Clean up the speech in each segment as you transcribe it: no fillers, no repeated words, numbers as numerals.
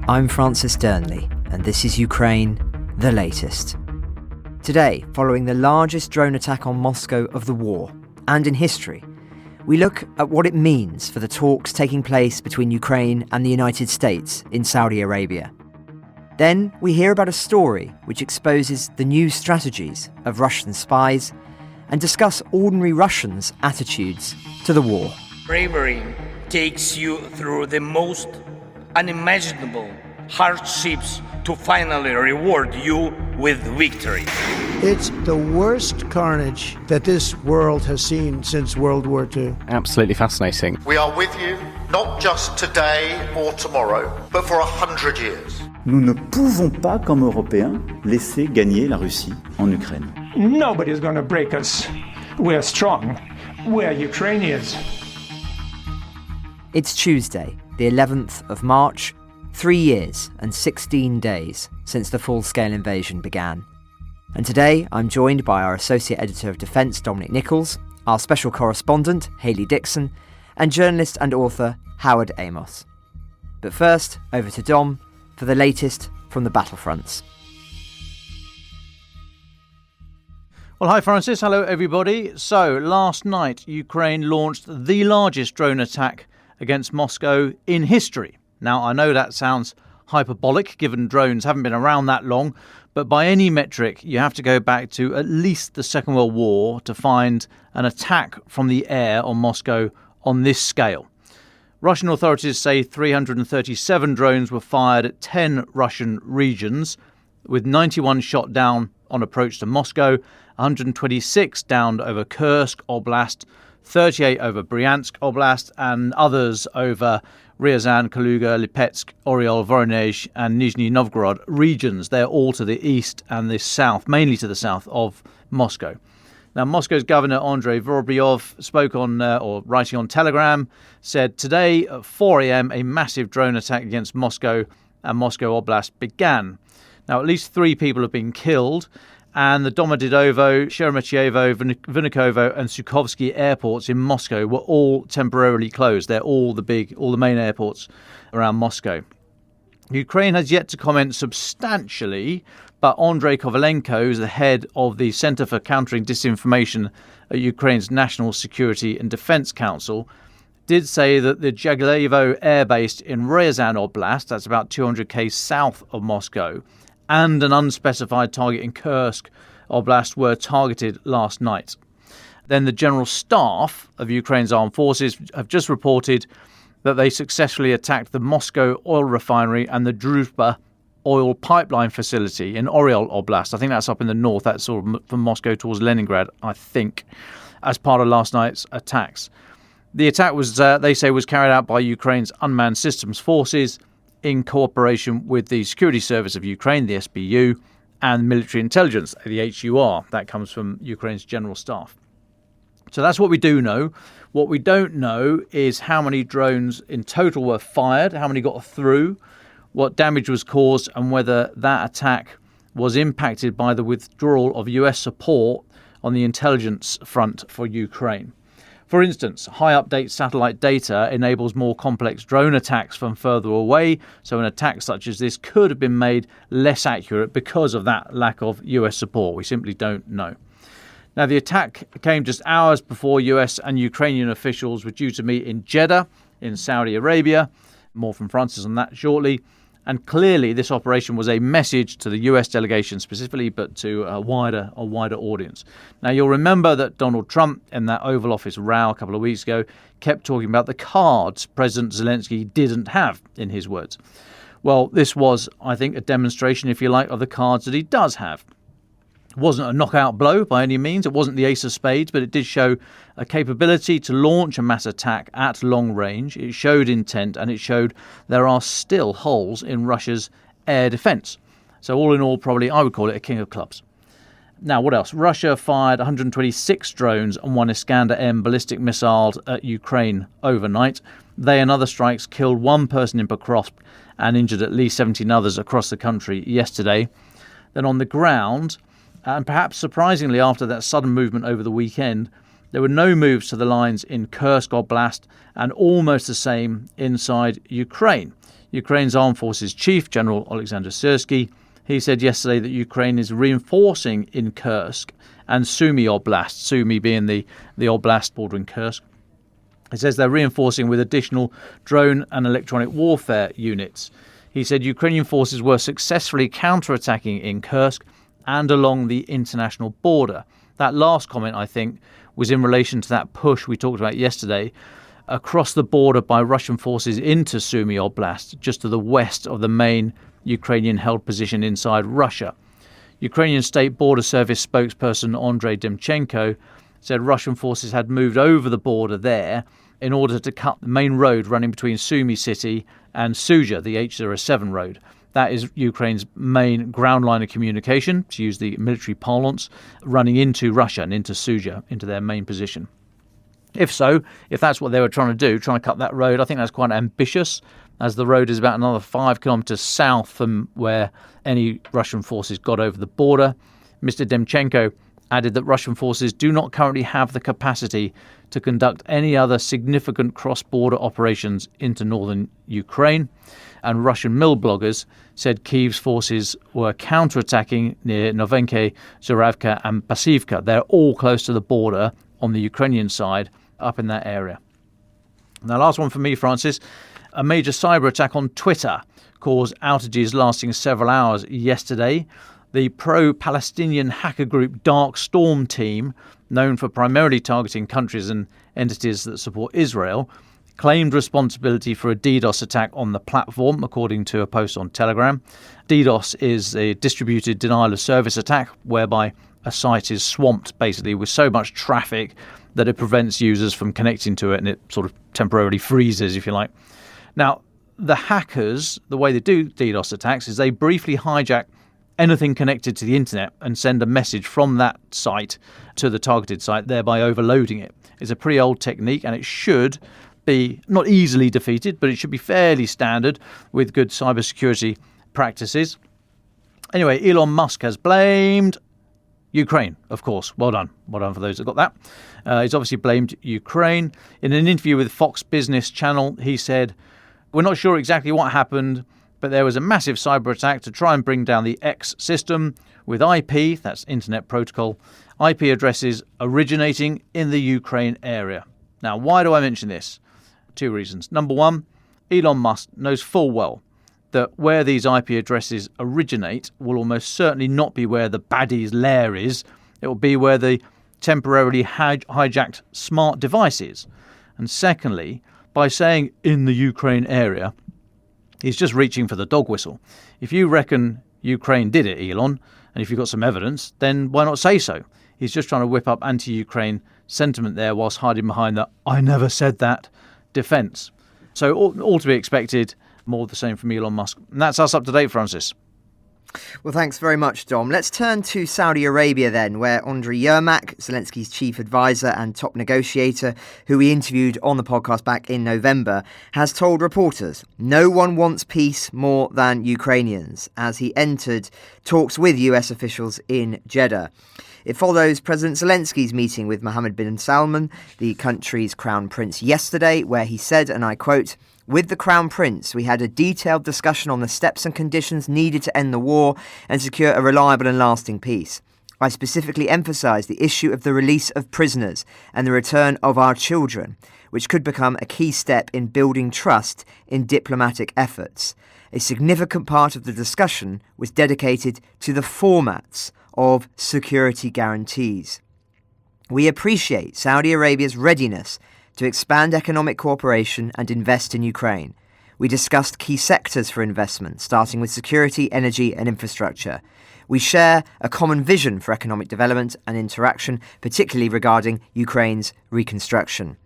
I'm Francis Dearnley, and this is Ukraine, the latest. Today, following the largest drone attack on Moscow of the war, and in history, we look at what it means for the talks taking place between Ukraine and the United States in Saudi Arabia. Then we hear about a story which exposes the new strategies of Russian spies and discuss ordinary Russians' attitudes to the war. Bravery takes you through the most unimaginable hardships to finally reward you with victory. It's the worst carnage that this world has seen since World War II. Absolutely fascinating. We are with you, not just today or tomorrow, but for 100 years. Nous ne pouvons pas, comme Européens, laisser gagner la Russie en Ukraine. Nobody's going to break us. We're strong. We're Ukrainians. It's Tuesday, the 11th of March, 3 years and 16 days since the full-scale invasion began. And today I'm joined by our Associate Editor of Defence, Dominic Nicholls, our Special Correspondent, Hayley Dixon, and journalist and author, Howard Amos. But first, over to Dom for the latest from the battlefronts. Well, hi Francis, hello everybody. So, last night Ukraine launched the largest drone attack against Moscow in history. Now, I know that sounds hyperbolic given drones haven't been around that long, but by any metric you have to go back to at least the Second World War to find an attack from the air on Moscow on this scale. Russian authorities say 337 drones were fired at 10 Russian regions, with 91 shot down on approach to Moscow, 126 downed over Kursk Oblast, 38 over Bryansk Oblast, and others over Ryazan, Kaluga, Lipetsk, Oryol, Voronezh and Nizhny Novgorod regions. They're all to the east and the south, mainly to the south of Moscow. Now, Moscow's Governor Andrei Vorobyev spoke on, or writing on Telegram, said today at 4 a.m. a massive drone attack against Moscow and Moscow Oblast began. Now, at least 3 people have been killed, and the Domodedovo, Sheremetyevo, Vnukovo and Sukovsky airports in Moscow were all temporarily closed. They're all the main airports around Moscow. Ukraine has yet to comment substantially, but Andrei Kovalenko, who's the head of the Center for Countering Disinformation at Ukraine's National Security and Defense Council, did say that the Jagiellovo air base in Ryazan Oblast, that's about 200 km south of Moscow, and an unspecified target in Kursk Oblast were targeted last night. Then the General Staff of Ukraine's armed forces have just reported that they successfully attacked the Moscow oil refinery and the Druzhba oil pipeline facility in Oryol Oblast. I think that's up in the north. That's sort of from Moscow towards Leningrad, I think, as part of last night's attacks. The attack was, they say, was carried out by Ukraine's unmanned systems forces in cooperation with the Security Service of Ukraine, the SBU, and military intelligence, the HUR. That comes from Ukraine's General Staff. So that's what we do know. What we don't know is how many drones in total were fired, how many got through, what damage was caused, and whether that attack was impacted by the withdrawal of US support on the intelligence front for Ukraine. For instance, high update satellite data enables more complex drone attacks from further away, so an attack such as this could have been made less accurate because of that lack of US support. We simply don't know. Now, the attack came just hours before US and Ukrainian officials were due to meet in Jeddah in Saudi Arabia. More from Francis on that shortly. And clearly this operation was a message to the US delegation specifically, but to a wider audience. Now, you'll remember that Donald Trump, in that Oval Office row a couple of weeks ago, kept talking about the cards President Zelensky didn't have, in his words. Well, this was, I think, a demonstration, if you like, of the cards that he does have. It wasn't a knockout blow by any means. It wasn't the ace of spades, but it did show a capability to launch a mass attack at long range. It showed intent, and it showed there are still holes in Russia's air defence. So all in all, probably I would call it a king of clubs. Now, what else? Russia fired 126 drones and 1 Iskander-M ballistic missile at Ukraine overnight. They and other strikes killed 1 person in Pokrovsk and injured at least 17 others across the country yesterday. Then on the ground, and perhaps surprisingly after that sudden movement over the weekend, there were no moves to the lines in Kursk Oblast and almost the same inside Ukraine. Ukraine's Armed Forces Chief, General Alexander Syrsky, he said yesterday that Ukraine is reinforcing in Kursk and Sumy Oblast, Sumy being the oblast bordering Kursk. He says they're reinforcing with additional drone and electronic warfare units. He said Ukrainian forces were successfully counterattacking in Kursk and along the international border. That last comment, I think, was in relation to that push we talked about yesterday across the border by Russian forces into Sumy Oblast, just to the west of the main Ukrainian-held position inside Russia. Ukrainian State Border Service spokesperson Andrei Demchenko said Russian forces had moved over the border there in order to cut the main road running between Sumy city and Sudzha, the H07 road. That is Ukraine's main ground line of communication, to use the military parlance, running into Russia and into Sudzha, into their main position. If that's what they were trying to do, trying to cut that road, I think that's quite ambitious, as the road is about another 5 kilometres south from where any Russian forces got over the border. Mr. Demchenko added that Russian forces do not currently have the capacity to conduct any other significant cross-border operations into northern Ukraine. And Russian mill bloggers said Kyiv's forces were counterattacking near Novenke, Zuravka and Pasivka. They're all close to the border on the Ukrainian side, up in that area. Now, last one for me, Francis. A major cyber attack on Twitter caused outages lasting several hours yesterday. The pro-Palestinian hacker group Dark Storm team, known for primarily targeting countries and entities that support Israel, claimed responsibility for a DDoS attack on the platform, according to a post on Telegram. DDoS is a distributed denial of service attack, whereby a site is swamped basically with so much traffic that it prevents users from connecting to it, and it sort of temporarily freezes, if you like. Now, the hackers, the way they do DDoS attacks is they briefly hijack anything connected to the internet and send a message from that site to the targeted site, thereby overloading it. It's a pretty old technique, and it should be not easily defeated, but it should be fairly standard with good cybersecurity practices. Anyway, Elon Musk has blamed Ukraine, of course. Well done. Well done for those that got that. He's obviously blamed Ukraine. In an interview with Fox Business Channel, he said, "We're not sure exactly what happened, but there was a massive cyber attack to try and bring down the X system with IP," that's Internet Protocol, IP addresses originating in the Ukraine area. Now, why do I mention this? 2 reasons. Number one, Elon Musk knows full well that where these IP addresses originate will almost certainly not be where the baddie's lair is. It will be where the temporarily hijacked smart device is. And secondly, by saying in the Ukraine area, he's just reaching for the dog whistle. If you reckon Ukraine did it, Elon, and if you've got some evidence, then why not say so? He's just trying to whip up anti-Ukraine sentiment there whilst hiding behind the "I never said that" defence. So all to be expected, more of the same from Elon Musk. And that's us up to date, Francis. Well, thanks very much, Dom. Let's turn to Saudi Arabia then, where Andriy Yermak, Zelensky's chief advisor and top negotiator, who we interviewed on the podcast back in November, has told reporters no one wants peace more than Ukrainians, as he entered talks with US officials in Jeddah. It follows President Zelensky's meeting with Mohammed bin Salman, the country's crown prince, yesterday, where he said, and I quote, "With the Crown Prince, we had a detailed discussion on the steps and conditions needed to end the war and secure a reliable and lasting peace. I specifically emphasised the issue of the release of prisoners and the return of our children, which could become a key step in building trust in diplomatic efforts. A significant part of the discussion was dedicated to the formats of security guarantees. We appreciate Saudi Arabia's readiness to expand economic cooperation and invest in Ukraine. We discussed key sectors for investment, starting with security, energy and infrastructure. We share a common vision for economic development and interaction, particularly regarding Ukraine's reconstruction."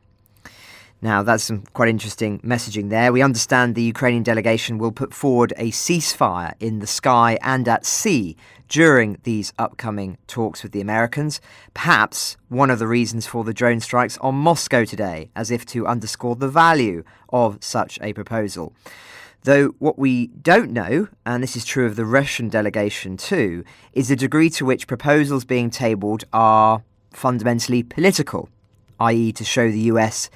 Now, that's some quite interesting messaging there. We understand the Ukrainian delegation will put forward a ceasefire in the sky and at sea during these upcoming talks with the Americans. Perhaps one of the reasons for the drone strikes on Moscow today, as if to underscore the value of such a proposal. Though what we don't know, and this is true of the Russian delegation too, is the degree to which proposals being tabled are fundamentally political, i.e. to show the US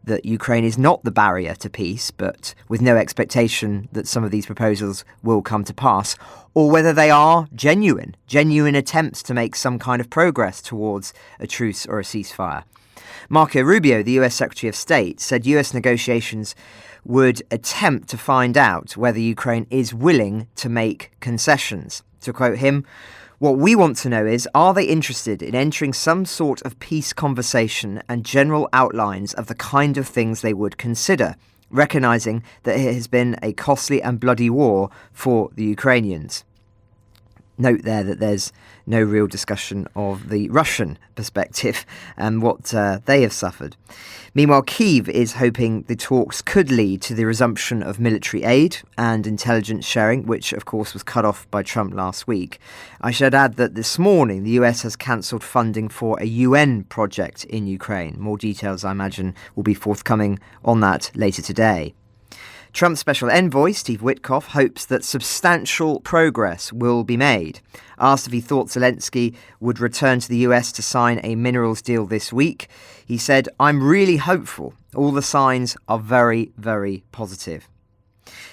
that Ukraine is not the barrier to peace, but with no expectation that some of these proposals will come to pass, or whether they are genuine attempts to make some kind of progress towards a truce or a ceasefire. Marco Rubio, the US Secretary of State, said US negotiations would attempt to find out whether Ukraine is willing to make concessions. To quote him, "What we want to know is, are they interested in entering some sort of peace conversation and general outlines of the kind of things they would consider, recognising that it has been a costly and bloody war for the Ukrainians." Note there that there's no real discussion of the Russian perspective and what they have suffered. Meanwhile, Kyiv is hoping the talks could lead to the resumption of military aid and intelligence sharing, which of course was cut off by Trump last week. I should add that this morning the US has cancelled funding for a UN project in Ukraine. More details, I imagine, will be forthcoming on that later today. Trump's special envoy, Steve Witkoff, hopes that substantial progress will be made. Asked if he thought Zelensky would return to the US to sign a minerals deal this week, he said, "I'm really hopeful. All the signs are very, very positive."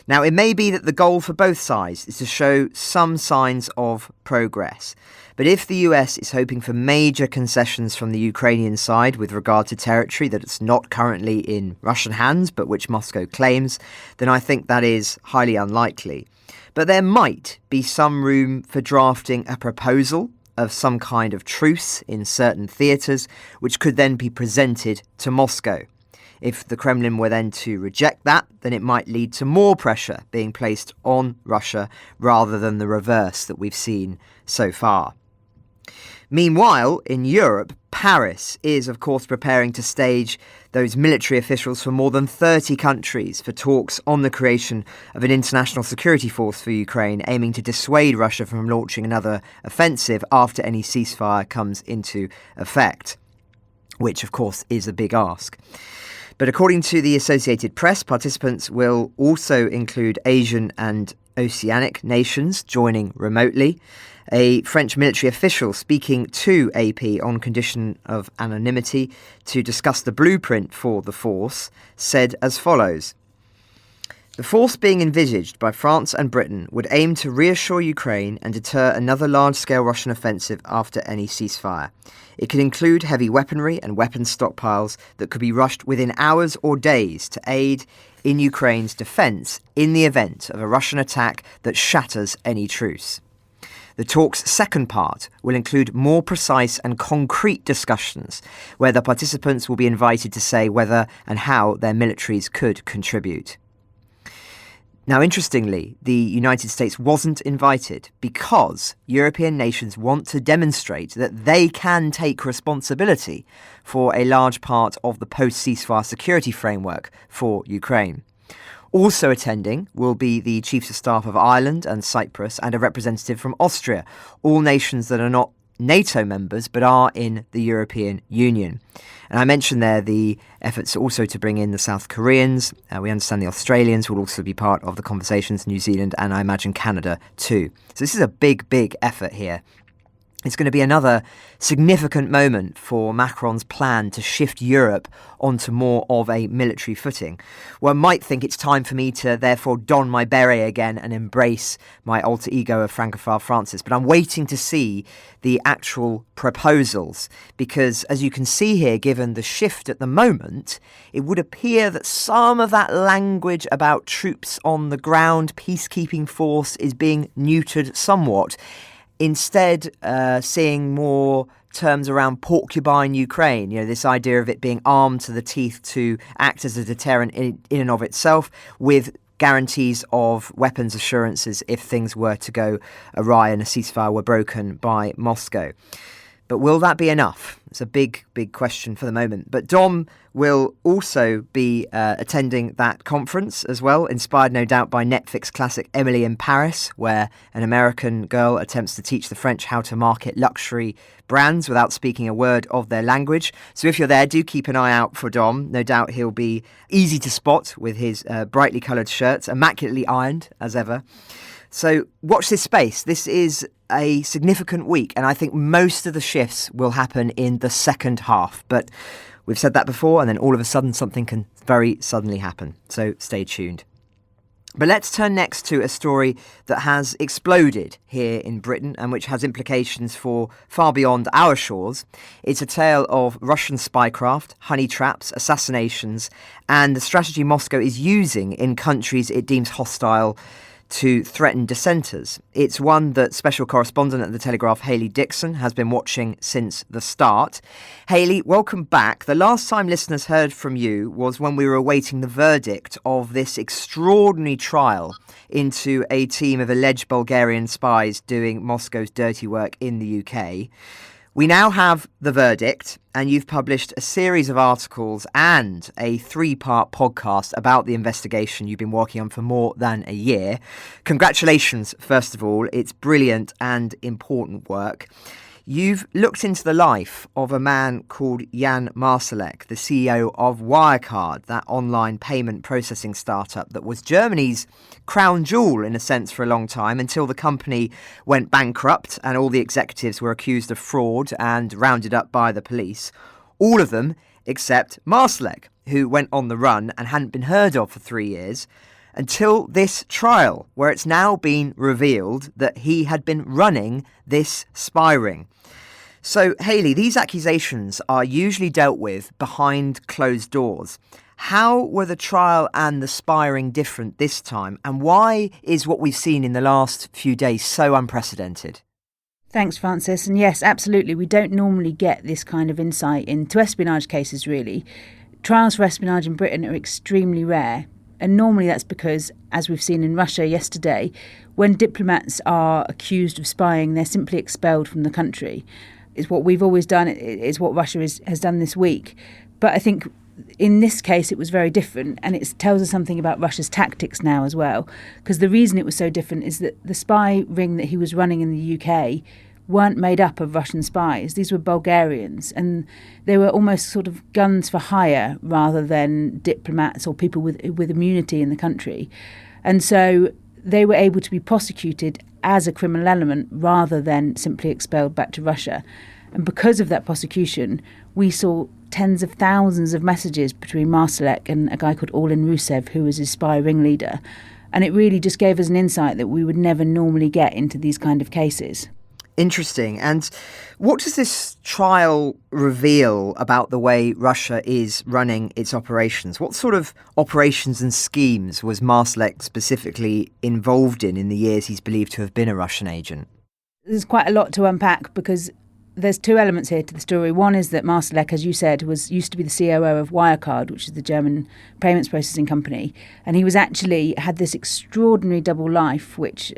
Now, it may be that the goal for both sides is to show some signs of progress. But if the US is hoping for major concessions from the Ukrainian side with regard to territory that it's not currently in Russian hands, but which Moscow claims, then I think that is highly unlikely. But there might be some room for drafting a proposal of some kind of truce in certain theatres, which could then be presented to Moscow. If the Kremlin were then to reject that, then it might lead to more pressure being placed on Russia rather than the reverse that we've seen so far. Meanwhile, in Europe, Paris is, of course, preparing to stage those military officials from more than 30 countries for talks on the creation of an international security force for Ukraine, aiming to dissuade Russia from launching another offensive after any ceasefire comes into effect, which, of course, is a big ask. But according to the Associated Press, participants will also include Asian and Oceanic nations joining remotely. A French military official speaking to AP on condition of anonymity to discuss the blueprint for the force said as follows: "The force being envisaged by France and Britain would aim to reassure Ukraine and deter another large-scale Russian offensive after any ceasefire. It could include heavy weaponry and weapons stockpiles that could be rushed within hours or days to aid in Ukraine's defence in the event of a Russian attack that shatters any truce. The talk's second part will include more precise and concrete discussions where the participants will be invited to say whether and how their militaries could contribute." Now, interestingly, the United States wasn't invited because European nations want to demonstrate that they can take responsibility for a large part of the post-ceasefire security framework for Ukraine. Also attending will be the Chiefs of Staff of Ireland and Cyprus and a representative from Austria, all nations that are not NATO members but are in the European Union. And I mentioned there the efforts also to bring in the South Koreans. We understand the Australians will also be part of the conversations, New Zealand, and I imagine Canada too. So this is a big, big effort here. It's going to be another significant moment for Macron's plan to shift Europe onto more of a military footing. One might think it's time for me to therefore don my beret again and embrace my alter ego of Francophile Francis, but I'm waiting to see the actual proposals because, as you can see here, given the shift at the moment, it would appear that some of that language about troops on the ground, peacekeeping force, is being neutered somewhat. Instead, seeing more terms around porcupine Ukraine, this idea of it being armed to the teeth to act as a deterrent in and of itself, with guarantees of weapons assurances if things were to go awry and a ceasefire were broken by Moscow. But will that be enough? It's a big, big question for the moment. But Dom will also be attending that conference as well, inspired no doubt by Netflix classic Emily in Paris, where an American girl attempts to teach the French how to market luxury brands without speaking a word of their language. So if you're there, do keep an eye out for Dom. No doubt he'll be easy to spot with his brightly coloured shirts, immaculately ironed as ever. So watch this space. This is a significant week, and I think most of the shifts will happen in the second half. But we've said that before, and then all of a sudden something can very suddenly happen. So stay tuned. But let's turn next to a story that has exploded here in Britain and which has implications for far beyond our shores. It's a tale of Russian spycraft, honey traps, assassinations, and the strategy Moscow is using in countries it deems hostile to threaten dissenters. It's one that Special Correspondent at the Telegraph, Hayley Dixon, has been watching since the start. Hayley, welcome back. The last time listeners heard from you was when we were awaiting the verdict of this extraordinary trial into a team of alleged Bulgarian spies doing Moscow's dirty work in the UK. We now have the verdict, and you've published a series of articles and a 3-part podcast about the investigation you've been working on for more than a year. Congratulations, first of all. It's brilliant and important work. You've looked into the life of a man called Jan Marsalek, the CEO of Wirecard, that online payment processing startup that was Germany's crown jewel, in a sense, for a long time, until the company went bankrupt and all the executives were accused of fraud and rounded up by the police. All of them except Marsalek, who went on the run and hadn't been heard of for 3 years, until this trial, where it's now been revealed that he had been running this spy ring. So, Hayley, these accusations are usually dealt with behind closed doors. How were the trial and the spy ring different this time, and why is what we've seen in the last few days so unprecedented? Thanks, Francis. And yes, absolutely. We don't normally get this kind of insight into espionage cases, really. Trials for espionage in Britain are extremely rare. And normally that's because, as we've seen in Russia yesterday, when diplomats are accused of spying, they're simply expelled from the country. It's what we've always done. It's what Russia has done this week. But I think in this case it was very different, and it tells us something about Russia's tactics now as well. Because the reason it was so different is that the spy ring that he was running in the UK weren't made up of Russian spies. These were Bulgarians, and they were almost sort of guns for hire rather than diplomats or people with immunity in the country. And so they were able to be prosecuted as a criminal element rather than simply expelled back to Russia. And because of that prosecution, we saw tens of thousands of messages between Marsalek and a guy called Orlin Rusev, who was his spy ringleader. And it really just gave us an insight that we would never normally get into these kind of cases. Interesting. And what does this trial reveal about the way Russia is running its operations? What sort of operations and schemes was Marsalek specifically involved in the years he's believed to have been a Russian agent? There's quite a lot to unpack because there's two elements here to the story. One is that Marsalek, as you said, used to be the COO of Wirecard, which is the German payments processing company. And he was actually had this extraordinary double life, which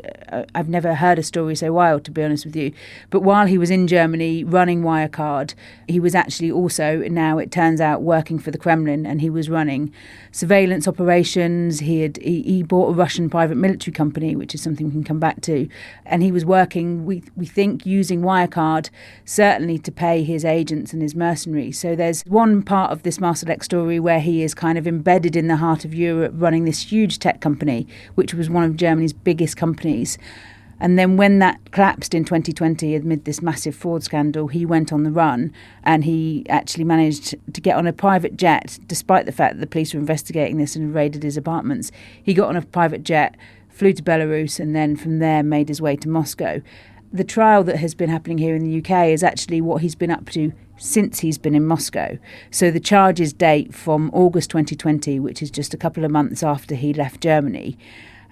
I've never heard a story so wild, to be honest with you. But while he was in Germany running Wirecard, he was actually also, now it turns out, working for the Kremlin, and he was running surveillance operations. He bought a Russian private military company, which is something we can come back to. And he was working, we think, using Wirecard certainly to pay his agents and his mercenaries. So there's one part of this Marsalek story where he is kind of embedded in the heart of Europe running this huge tech company, which was one of Germany's biggest companies. And then when that collapsed in 2020 amid this massive fraud scandal, he went on the run, and he actually managed to get on a private jet, despite the fact that the police were investigating this and raided his apartments. He got on a private jet, flew to Belarus, and then from there made his way to Moscow. The trial that has been happening here in the UK is actually what he's been up to since he's been in Moscow. So the charges date from August 2020, which is just a couple of months after he left Germany.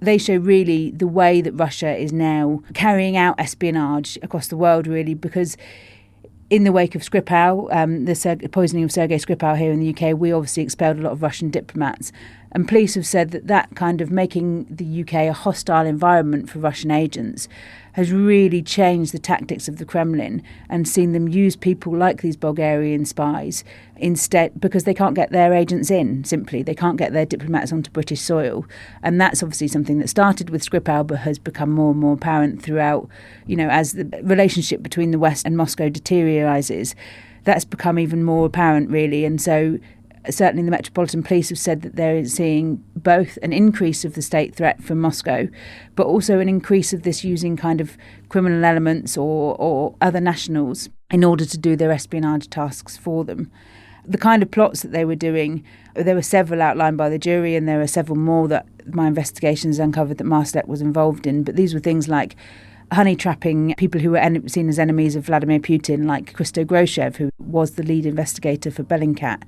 They show really the way that Russia is now carrying out espionage across the world, really, because in the wake of Skripal, the poisoning of Sergei Skripal here in the UK, we obviously expelled a lot of Russian diplomats. And police have said that kind of making the UK a hostile environment for Russian agents has really changed the tactics of the Kremlin and seen them use people like these Bulgarian spies instead, because they can't get their agents in, simply. They can't get their diplomats onto British soil. And that's obviously something that started with Skripal but has become more and more apparent throughout, as the relationship between the West and Moscow deteriorizes. That's become even more apparent, really. And so Certainly the Metropolitan Police have said that they're seeing both an increase of the state threat from Moscow, but also an increase of this using kind of criminal elements or other nationals in order to do their espionage tasks for them. The kind of plots that they were doing, there were several outlined by the jury, and there are several more that my investigations uncovered that Marsalek was involved in. But these were things like honey trapping people who were seen as enemies of Vladimir Putin, like Christo Groshev, who was the lead investigator for Bellingcat.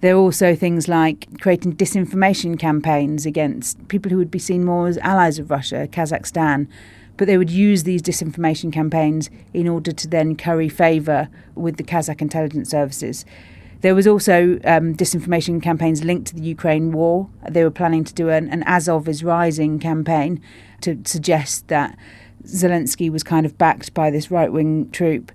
There are also things like creating disinformation campaigns against people who would be seen more as allies of Russia, Kazakhstan. But they would use these disinformation campaigns in order to then curry favour with the Kazakh intelligence services. There was also disinformation campaigns linked to the Ukraine war. They were planning to do an Azov is Rising campaign to suggest that Zelensky was kind of backed by this right-wing troop.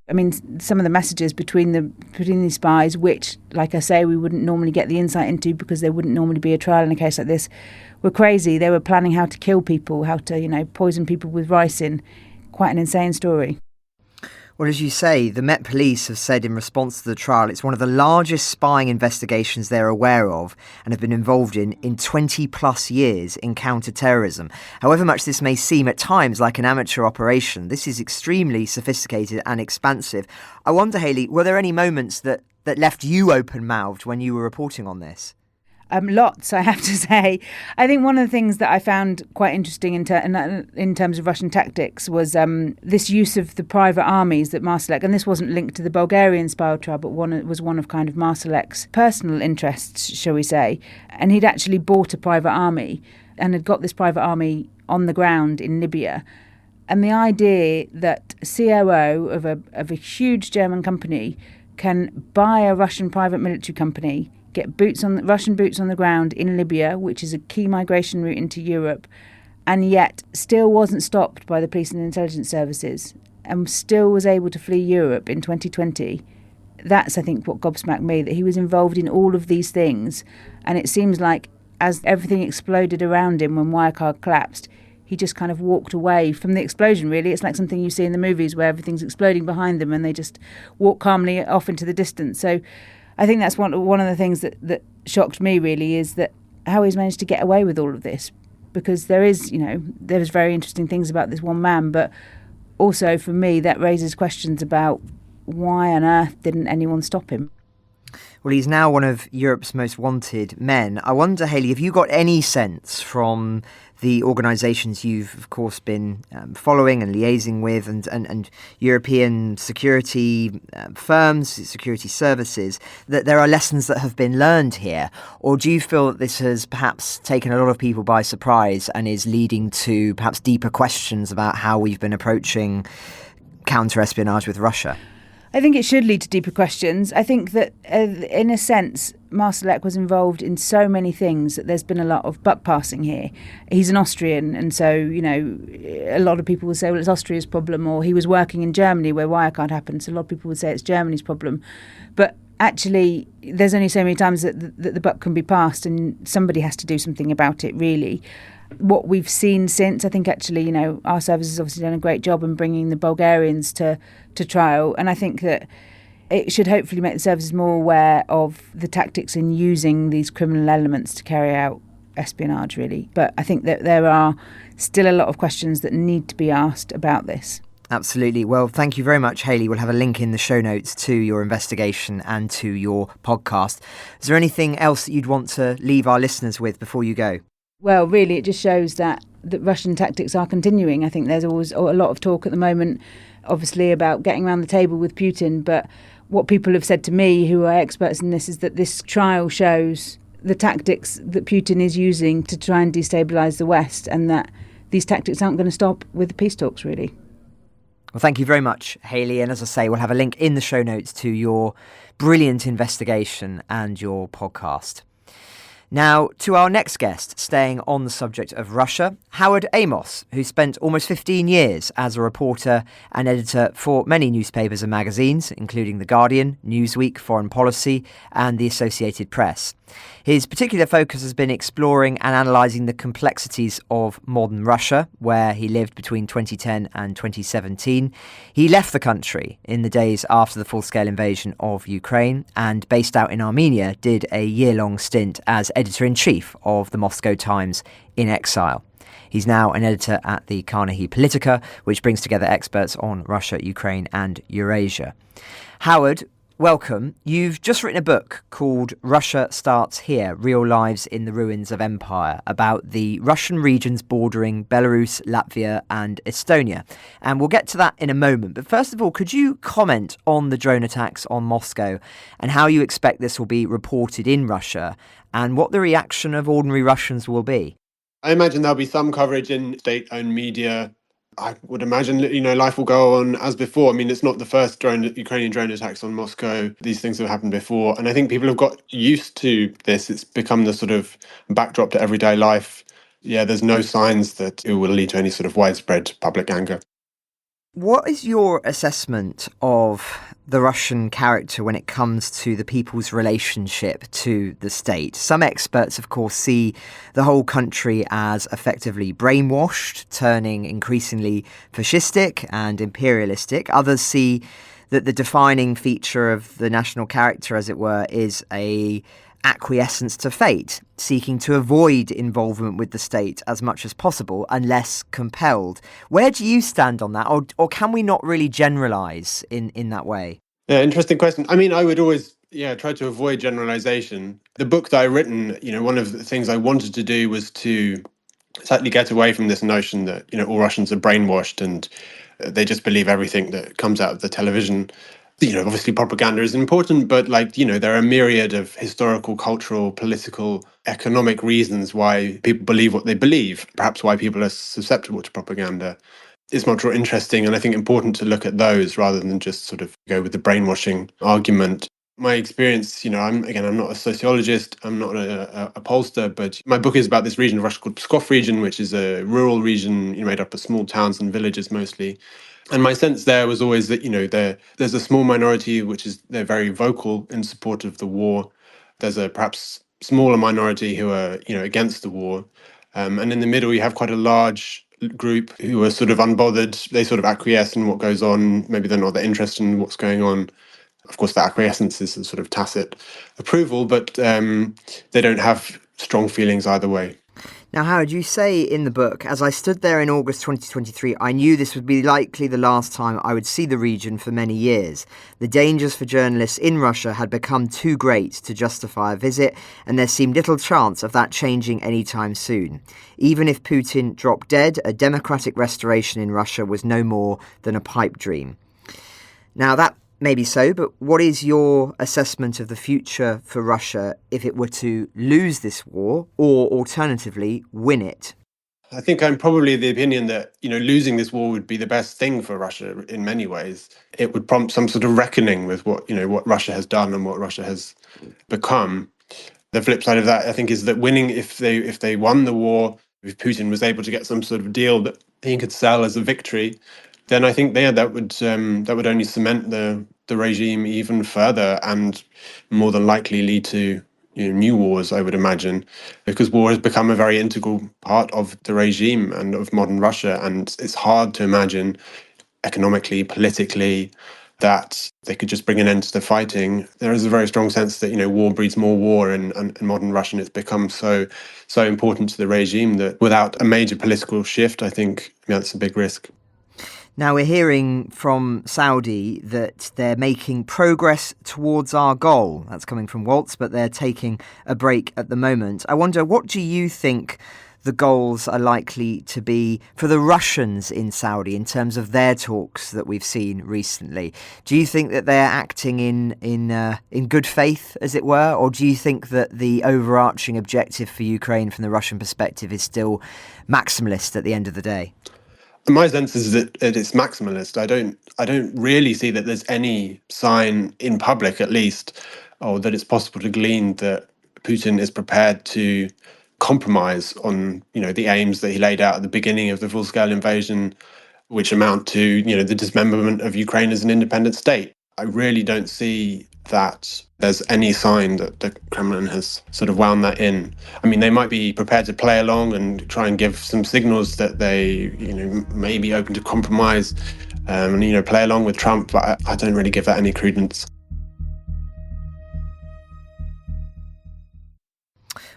I mean, some of the messages between these spies, which, like I say, we wouldn't normally get the insight into because there wouldn't normally be a trial in a case like this, were crazy. They were planning how to kill people, how to, poison people with ricin. Quite an insane story. Well, as you say, the Met Police have said in response to the trial it's one of the largest spying investigations they're aware of and have been involved in 20 plus years in counter-terrorism. However much this may seem at times like an amateur operation, this is extremely sophisticated and expansive. I wonder, Hayley, were there any moments that left you open-mouthed when you were reporting on this? Lots, I have to say. I think one of the things that I found quite interesting in terms of Russian tactics was this use of the private armies that Marsalek, and this wasn't linked to the Bulgarian spy trial, but was one of kind of Marsalek's personal interests, shall we say. And he'd actually bought a private army and had got this private army on the ground in Libya. And the idea that a COO of a huge German company can buy a Russian private military company, get Russian boots on the ground in Libya, which is a key migration route into Europe, and yet still wasn't stopped by the police and intelligence services and still was able to flee Europe in 2020. That's, I think, what gobsmacked me, that he was involved in all of these things. And it seems like as everything exploded around him when Wirecard collapsed, he just kind of walked away from the explosion, really. It's like something you see in the movies where everything's exploding behind them and they just walk calmly off into the distance. So I think that's one of the things that shocked me, really, is that how he's managed to get away with all of this. Because there's very interesting things about this one man, but also for me that raises questions about why on earth didn't anyone stop him? Well, he's now one of Europe's most wanted men. I wonder, Hayley, have you got any sense from the organisations you've, of course, been following and liaising with and European security firms, security services, that there are lessons that have been learned here? Or do you feel that this has perhaps taken a lot of people by surprise and is leading to perhaps deeper questions about how we've been approaching counter-espionage with Russia? I think it should lead to deeper questions. I think that, in a sense, Marsalek was involved in so many things that there's been a lot of buck passing here. He's an Austrian, and so, a lot of people will say, well, it's Austria's problem, or he was working in Germany where Wirecard happened, so a lot of people would say it's Germany's problem. But actually, there's only so many times that the buck can be passed, and somebody has to do something about it, really. What we've seen since, I think actually, our service has obviously done a great job in bringing the Bulgarians to trial. And I think that it should hopefully make the services more aware of the tactics in using these criminal elements to carry out espionage, really. But I think that there are still a lot of questions that need to be asked about this. Absolutely. Well, thank you very much, Hayley. We'll have a link in the show notes to your investigation and to your podcast. Is there anything else that you'd want to leave our listeners with before you go? Well, really, it just shows that Russian tactics are continuing. I think there's always a lot of talk at the moment, obviously, about getting around the table with Putin. But what people have said to me, who are experts in this, is that this trial shows the tactics that Putin is using to try and destabilise the West, and that these tactics aren't going to stop with the peace talks, really. Well, thank you very much, Hayley. And as I say, we'll have a link in the show notes to your brilliant investigation and your podcast. Now, to our next guest, staying on the subject of Russia, Howard Amos, who spent almost 15 years as a reporter and editor for many newspapers and magazines, including The Guardian, Newsweek, Foreign Policy, and the Associated Press. His particular focus has been exploring and analysing the complexities of modern Russia, where he lived between 2010 and 2017. He left the country in the days after the full-scale invasion of Ukraine and, based out in Armenia, did a year-long stint as editor-in-chief of the Moscow Times in exile. He's now an editor at the Carnegie Politica, which brings together experts on Russia, Ukraine and Eurasia. Howard, welcome. You've just written a book called Russia Starts Here, Real Lives in the Ruins of Empire, about the Russian regions bordering Belarus, Latvia and Estonia. And we'll get to that in a moment. But first of all, could you comment on the drone attacks on Moscow and how you expect this will be reported in Russia and what the reaction of ordinary Russians will be? I imagine there'll be some coverage in state-owned media. I would imagine, life will go on as before. I mean, it's not the first Ukrainian drone attacks on Moscow. These things have happened before. And I think people have got used to this. It's become the sort of backdrop to everyday life. Yeah, there's no signs that it will lead to any sort of widespread public anger. What is your assessment of the Russian character when it comes to the people's relationship to the state? Some experts, of course, see the whole country as effectively brainwashed, turning increasingly fascistic and imperialistic. Others see that the defining feature of the national character, as it were, is a acquiescence to fate, seeking to avoid involvement with the state as much as possible unless compelled. Where do you stand on that? Or can we not really generalise in that way? Yeah, interesting question. I mean, I would always try to avoid generalisation. The book that I've written, one of the things I wanted to do was to certainly get away from this notion that, all Russians are brainwashed and they just believe everything that comes out of the television. Obviously propaganda is important, but there are a myriad of historical, cultural, political, economic reasons why people believe what they believe, perhaps why people are susceptible to propaganda. It's much more interesting and I think important to look at those rather than just sort of go with the brainwashing argument. My experience, I'm not a sociologist, I'm not a pollster, but my book is about this region of Russia called Pskov region, which is a rural region made up of small towns and villages mostly. And my sense there was always that, there's a small minority they're very vocal in support of the war. There's a perhaps smaller minority who are, against the war. And in the middle, you have quite a large group who are sort of unbothered. They sort of acquiesce in what goes on. Maybe they're not that interested in what's going on. Of course, the acquiescence is a sort of tacit approval, but they don't have strong feelings either way. Now, Howard, you say in the book, as I stood there in August 2023, I knew this would be likely the last time I would see the region for many years. The dangers for journalists in Russia had become too great to justify a visit, and there seemed little chance of that changing anytime soon. Even if Putin dropped dead, a democratic restoration in Russia was no more than a pipe dream. Now, that maybe so, but what is your assessment of the future for Russia if it were to lose this war or alternatively win it? I think I'm probably of the opinion that, losing this war would be the best thing for Russia in many ways. It would prompt some sort of reckoning with what Russia has done and what Russia has become. The flip side of that, I think, is that winning, if they won the war, if Putin was able to get some sort of deal that he could sell as a victory, then I think that would only cement the regime even further and more than likely lead to new wars, I would imagine, because war has become a very integral part of the regime and of modern Russia, and it's hard to imagine economically, politically, that they could just bring an end to the fighting. There is a very strong sense that war breeds more war in modern Russia, and it's become so important to the regime that without a major political shift, I think that's a big risk. Now, we're hearing from Saudi that they're making progress towards our goal. That's coming from Waltz, but they're taking a break at the moment. I wonder, what do you think the goals are likely to be for the Russians in Saudi in terms of their talks that we've seen recently? Do you think that they're acting in good faith, as it were, or do you think that the overarching objective for Ukraine from the Russian perspective is still maximalist at the end of the day? My sense is that it's maximalist. I don't really see that there's any sign in public, at least, or that it's possible to glean that Putin is prepared to compromise on, the aims that he laid out at the beginning of the full-scale invasion, which amount to, the dismemberment of Ukraine as an independent state. I really don't see that there's any sign that the Kremlin has sort of wound that in. I mean, they might be prepared to play along and try and give some signals that they, may be open to compromise and, play along with Trump, but I don't really give that any credence.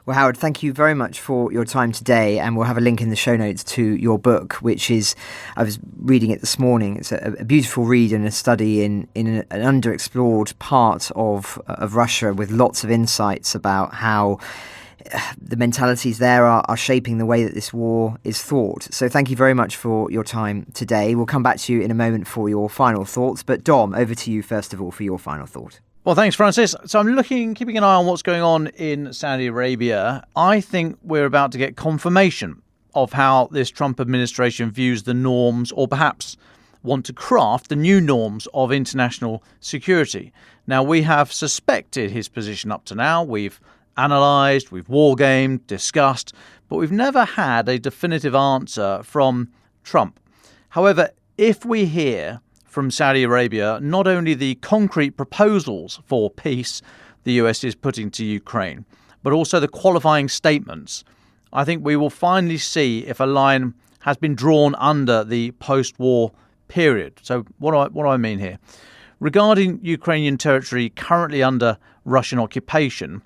Well, Howard, thank you very much for your time today, and we'll have a link in the show notes to your book, which is, I was reading it this morning, it's a beautiful read and a study in an underexplored part of Russia, with lots of insights about how the mentalities there are shaping the way that this war is thought. So thank you very much for your time today. We'll come back to you in a moment for your final thoughts, but Dom, over to you first of all for your final thought. Well, thanks, Francis. So I'm keeping an eye on what's going on in Saudi Arabia. I think we're about to get confirmation of how this Trump administration views the norms, or perhaps want to craft the new norms of international security. Now, we have suspected his position up to now. We've analysed, we've wargamed, discussed, but we've never had a definitive answer from Trump. However, if we hear from Saudi Arabia not only the concrete proposals for peace the US is putting to Ukraine, but also the qualifying statements, I think we will finally see if a line has been drawn under the post-war period. So what do I mean here? Regarding Ukrainian territory currently under Russian occupation,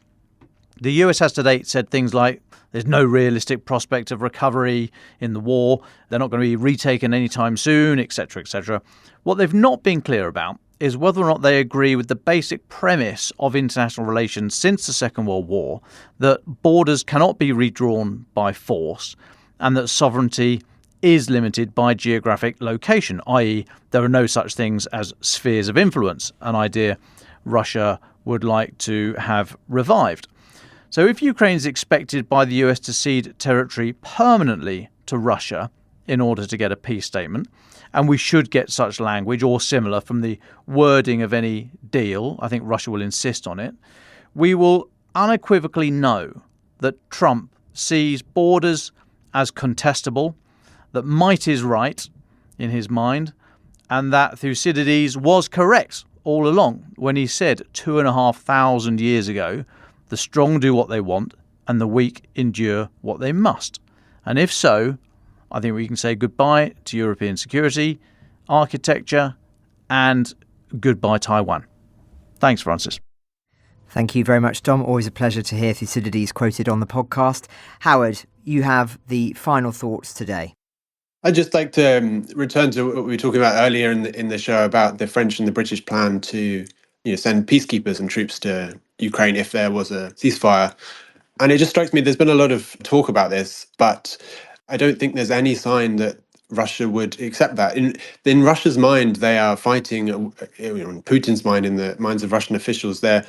the US has to date said things like there's no realistic prospect of recovery in the war, they're not going to be retaken anytime soon, etc., etc. What they've not been clear about is whether or not they agree with the basic premise of international relations since the Second World War, that borders cannot be redrawn by force and that sovereignty is limited by geographic location, i.e. there are no such things as spheres of influence, an idea Russia would like to have revived. So if Ukraine is expected by the US to cede territory permanently to Russia in order to get a peace statement, and we should get such language or similar from the wording of any deal, I think Russia will insist on it, we will unequivocally know that Trump sees borders as contestable, that might is right in his mind, and that Thucydides was correct all along when he said 2,500 years ago, the strong do what they want and the weak endure what they must. And if so, I think we can say goodbye to European security, architecture, and goodbye Taiwan. Thanks, Francis. Thank you very much, Dom. Always a pleasure to hear Thucydides quoted on the podcast. Howard, you have the final thoughts today. I'd just like to return to what we were talking about earlier in the show about the French and the British plan to send peacekeepers and troops to Ukraine if there was a ceasefire. And it just strikes me there's been a lot of talk about this, but I don't think there's any sign that Russia would accept that. In Russia's mind, they are fighting, in Putin's mind, in the minds of Russian officials, they're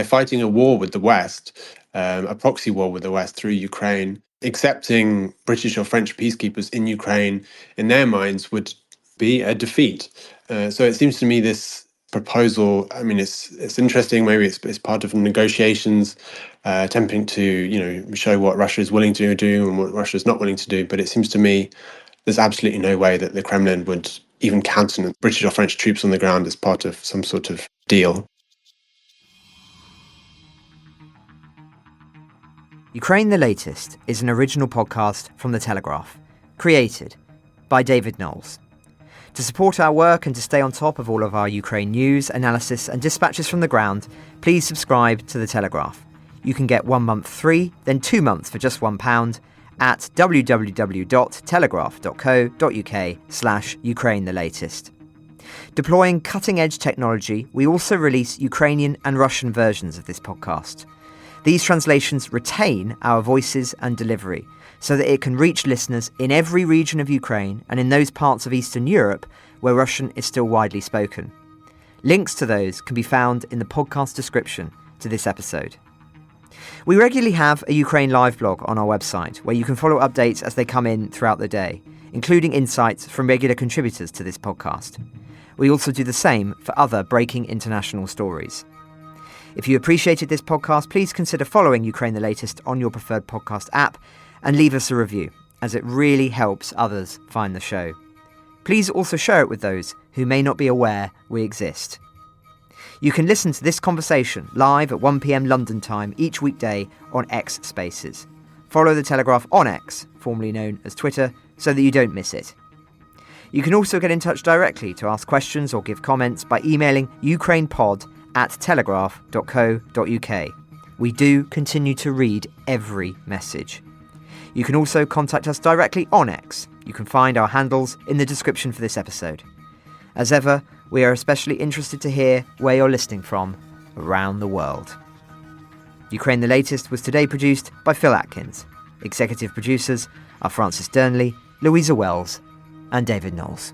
fighting a war with the West, a proxy war with the West through Ukraine. Accepting British or French peacekeepers in Ukraine, in their minds, would be a defeat. So it seems to me this proposal, I mean, it's interesting. Maybe it's part of negotiations, attempting to show what Russia is willing to do and what Russia is not willing to do. But it seems to me there's absolutely no way that the Kremlin would even countenance British or French troops on the ground as part of some sort of deal. Ukraine the Latest is an original podcast from The Telegraph, created by David Nicholls. To support our work and to stay on top of all of our Ukraine news, analysis and dispatches from the ground, please subscribe to The Telegraph. You can get 1 month free, then 2 months for just £1 at www.telegraph.co.uk/Ukraine the Latest. Deploying cutting-edge technology, we also release Ukrainian and Russian versions of this podcast. These translations retain our voices and delivery so that it can reach listeners in every region of Ukraine and in those parts of Eastern Europe where Russian is still widely spoken. Links to those can be found in the podcast description to this episode. We regularly have a Ukraine live blog on our website where you can follow updates as they come in throughout the day, including insights from regular contributors to this podcast. We also do the same for other breaking international stories. If you appreciated this podcast, please consider following Ukraine the Latest on your preferred podcast app and leave us a review, as it really helps others find the show. Please also share it with those who may not be aware we exist. You can listen to this conversation live at 1 p.m. London time each weekday on X Spaces. Follow The Telegraph on X, formerly known as Twitter, so that you don't miss it. You can also get in touch directly to ask questions or give comments by emailing ukrainepod@telegraph.co.uk. We do continue to read every message. You can also contact us directly on X. You can find our handles in the description for this episode. As ever, we are especially interested to hear where you're listening from around the world. Ukraine the Latest was today produced by Phil Atkins. Executive producers are Francis Dearnley, Louisa Wells, and David Knowles.